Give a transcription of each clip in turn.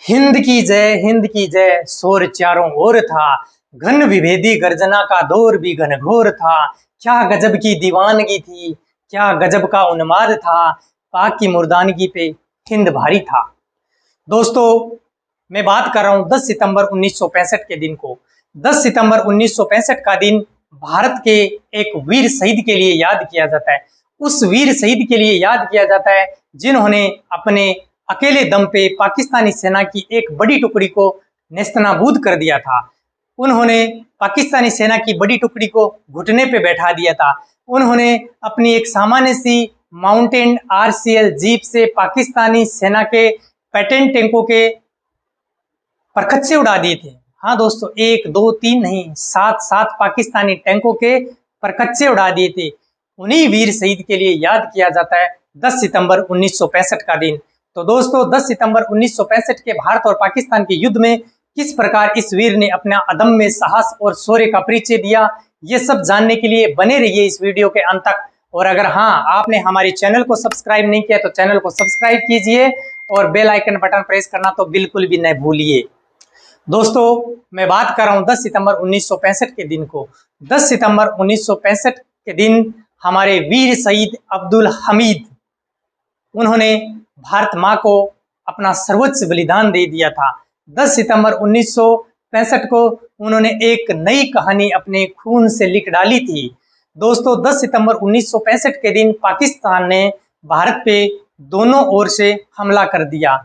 हिंद की जय शोर चारों ओर था। घन विभेदी गर्जना का दौर भी घनघोर था। क्या गजब की दीवानगी थी, क्या गजब का उन्माद था। पाक की मुर्दानगी पे हिंद भारी था। दोस्तों, मैं बात कर रहा हूं 10 सितंबर 1965 के दिन को। 10 सितंबर 1965 का दिन भारत के एक वीर शहीद के लिए याद किया जाता है। उस वीर शहीद के लिए याद किया जाता है जिन्होंने अपने अकेले दम पे पाकिस्तानी सेना की एक बड़ी टुकड़ी को नेस्तनाबूद कर दिया था। उन्होंने पाकिस्तानी सेना की बड़ी टुकड़ी को घुटने पे बैठा दिया था। उन्होंने अपनी एक सामान्य सी माउंटेन आरसीएल जीप से पाकिस्तानी सेना के पैटेंट टैंकों के परखच्चे उड़ा दिए थे। हाँ दोस्तों, एक दो तीन नहीं, सात सात पाकिस्तानी टैंकों के परखच्चे उड़ा दिए थे। उन्हीं वीर शहीद के लिए याद किया जाता है 10 सितंबर 1965 का दिन। तो दोस्तों, 10 सितंबर 1965 के भारत और पाकिस्तान के युद्ध में किस प्रकार इस वीर ने अपना अदम्य साहस और शौर्य का परिचय दिया, ये सब जानने के लिए बने रहिए इस वीडियो के अंत तक। और अगर हाँ, आपने हमारे चैनल को सब्सक्राइब नहीं किया तो चैनल को सब्सक्राइब कीजिए और बेल आइकन बटन प्रेस करना तो बिल्कुल भी न भूलिए। दोस्तों, मैं बात कर रहा हूं 10 सितंबर 1965 के दिन को। 10 सितंबर 1965 के दिन हमारे वीर शहीद अब्दुल हमीद, उन्होंने भारत माँ को अपना सर्वोच्च बलिदान दे दिया था। 10 सितंबर 1965 को उन्होंने एक नई कहानी अपने खून से लिख डाली थी। दोस्तों, 10 सितंबर 1965 के दिन पाकिस्तान ने भारत पे दोनों ओर से हमला कर दिया।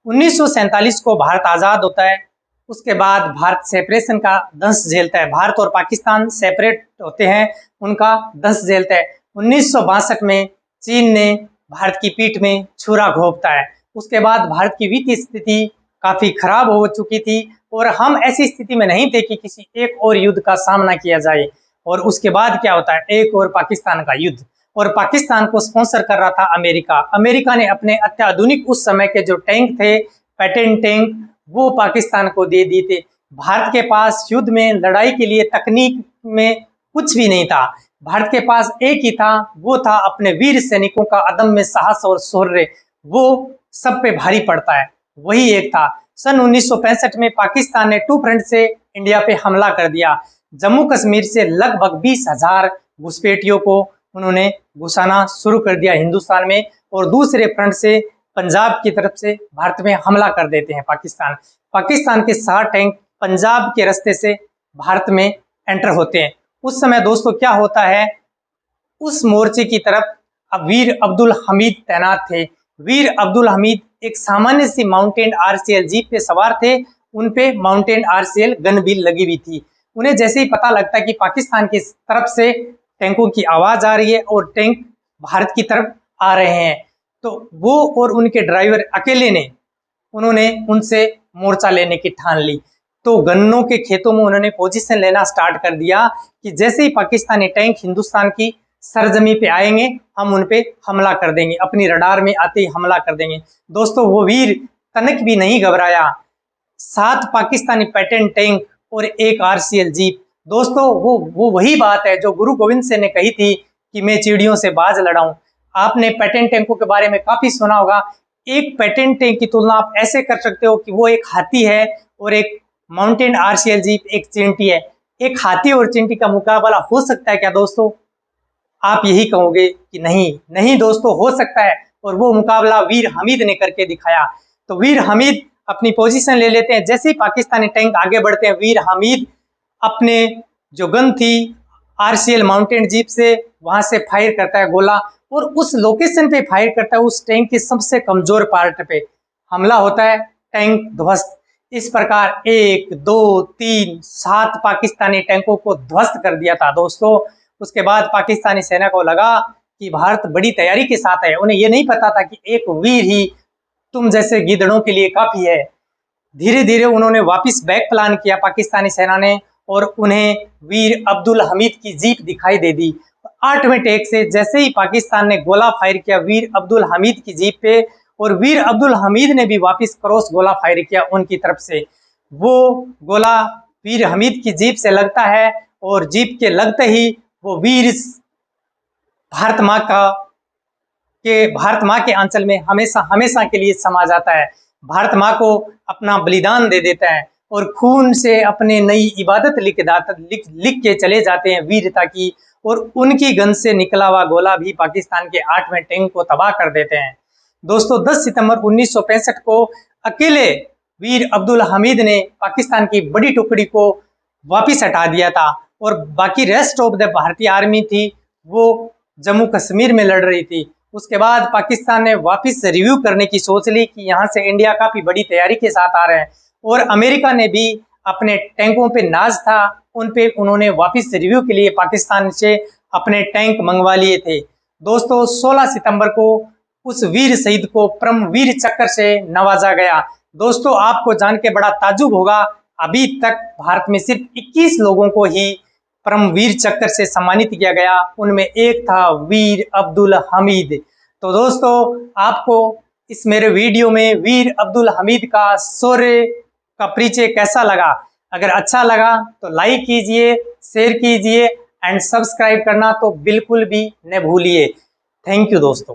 1947 को भारत आज़ाद होता है। उसके बाद भारत सेपरेशन का दंश झेलता है। भारत और पाकिस्तान सेपरेट होते हैं, उनका दंश झेलता है। 1962 में चीन ने भारत की पीठ में छुरा घोंपता है। उसके बाद भारत की वित्तीय स्थिति काफी खराब हो चुकी थी और हम ऐसी स्थिति में नहीं थे कि किसी एक और युद्ध का सामना किया जाए। और उसके बाद क्या होता है, एक और पाकिस्तान का युद्ध, और पाकिस्तान को स्पॉन्सर कर रहा था अमेरिका। अमेरिका ने अपने अत्याधुनिक उस समय के जो टैंक थे, पैटेंट टैंक, वो पाकिस्तान को दे दिए थे। भारत के पास युद्ध में लड़ाई के लिए तकनीक में कुछ भी नहीं था। भारत के पास एक ही था, वो था अपने वीर सैनिकों का अदम्य साहस और शौर्य। वो सब पे भारी पड़ता है, वही एक था। सन 1965 में पाकिस्तान ने टू फ्रंट से इंडिया पे हमला कर दिया। जम्मू कश्मीर से लगभग 20,000 घुसपैठियों को उन्होंने घुसाना शुरू कर दिया हिंदुस्तान में, और दूसरे फ्रंट से पंजाब की तरफ से भारत में हमला कर देते हैं पाकिस्तान के 60 टैंक पंजाब के रास्ते से भारत में एंटर होते हैं। उस समय दोस्तों क्या होता है, उस मोर्चे की तरफ अब वीर अब्दुल हमीद तैनात थे। वीर अब्दुल हमीद एक सामान्य सी माउंटेन आरसीएल जीप पे सवार थे। उन पे माउंटेन आरसीएल गन भी लगी हुई थी। उन्हें जैसे ही पता लगता कि पाकिस्तान की तरफ से टैंकों की आवाज आ रही है और टैंक भारत की तरफ आ रहे हैं, तो वो और उनके ड्राइवर अकेले ने उन्होंने उनसे मोर्चा लेने की ठान ली। तो गन्नों के खेतों में उन्होंने पोजीशन लेना स्टार्ट कर दिया कि जैसे ही पाकिस्तानी टैंक हिंदुस्तान की सरजमी पे आएंगे, हम उन पे हमला कर देंगे, अपनी रडार में आते ही हमला कर देंगे। दोस्तों, वो वीर तनिक भी नहीं घबराया। 7 पाकिस्तानी पैटेंट टैंक और एक आरसीएल जीप। दोस्तों, वो वही बात है जो गुरु गोविंद सिंह ने कही थी कि मैं चिड़ियों से बाज लड़ाऊं। आपने पैटेंट टैंकों के बारे में काफी सुना होगा। एक पैटेंट टैंक की तुलना आप ऐसे कर सकते हो कि वो एक हाथी है और एक माउंटेन आरसीएल जीप एक चींटी है। एक हाथी और चींटी का मुकाबला हो सकता है क्या दोस्तों? आप यही कहोगे कि नहीं नहीं दोस्तों, हो सकता है। और वो मुकाबला वीर हमीद ने करके दिखाया। तो वीर हमीद अपनी पोजीशन ले लेते हैं। जैसे ही पाकिस्तानी टैंक आगे बढ़ते हैं, वीर हमीद अपने जो गन थी आरसीएल माउंटेन जीप से वहां से फायर करता है गोला, और उस लोकेशन पे फायर करता है, उस टैंक के सबसे कमजोर पार्ट पे हमला होता है। टैंक ध्वस्त। इस प्रकार 1 2 3 7 पाकिस्तानी टैंकों को ध्वस्त कर दिया था दोस्तों। उसके बाद पाकिस्तानी सेना को लगा कि भारत बड़ी तैयारी के साथ है। उन्हें यह नहीं पता था कि एक वीर ही तुम जैसे गिदड़ों के लिए काफी है। धीरे धीरे उन्होंने वापस बैक प्लान किया पाकिस्तानी सेना ने, और उन्हें वीर अब्दुल हमीद की जीप दिखाई दे दी। 8वें टेक से जैसे ही पाकिस्तान ने गोला फायर किया वीर अब्दुल हमीद की जीप पे, और वीर अब्दुल हमीद ने भी वापस क्रॉस गोला फायर किया उनकी तरफ से। वो गोला वीर हमीद की जीप से लगता है, और जीप के लगते ही वो वीर भारत माँ के आंचल में हमेशा हमेशा के लिए समा जाता है। भारत माँ को अपना बलिदान दे देता है और खून से अपने नई इबादत लिख के चले जाते हैं वीरता की, और उनकी गन से निकला हुआ गोला भी पाकिस्तान के 8वें टैंक को तबाह कर देते हैं। दोस्तों 10 सितंबर 1965 को अकेले वीर अब्दुल हमीद ने पाकिस्तान की बड़ी टुकड़ी को वापिस हटा दिया था, और बाकी रेस्ट ऑफ द भारतीय आर्मी थी वो जम्मू कश्मीर में लड़ रही थी। उसके बाद पाकिस्तान ने वापस रिव्यू करने की सोच ली कि यहाँ से इंडिया काफी बड़ी तैयारी के साथ आ रहे हैं, और अमेरिका ने भी अपने टैंकों पे नाज था, उन पे उन्होंने वापस रिव्यू के लिए पाकिस्तान से अपने टैंक मंगवा लिए थे। दोस्तों 16 सितंबर को उस वीर शहीद को परमवीर चक्र से नवाजा गया। दोस्तों आपको जान के बड़ा ताज्जुब होगा, अभी तक भारत में सिर्फ 21 लोगों को ही परमवीर चक्र से सम्मानित किया गया, उनमें एक था वीर अब्दुल हमीद। तो दोस्तों आपको इस मेरे वीडियो में वीर अब्दुल हमीद का शौर्य का परिचय कैसा लगा? अगर अच्छा लगा तो लाइक कीजिए, शेयर कीजिए एंड सब्सक्राइब करना तो बिल्कुल भी न भूलिए। थैंक यू दोस्तों।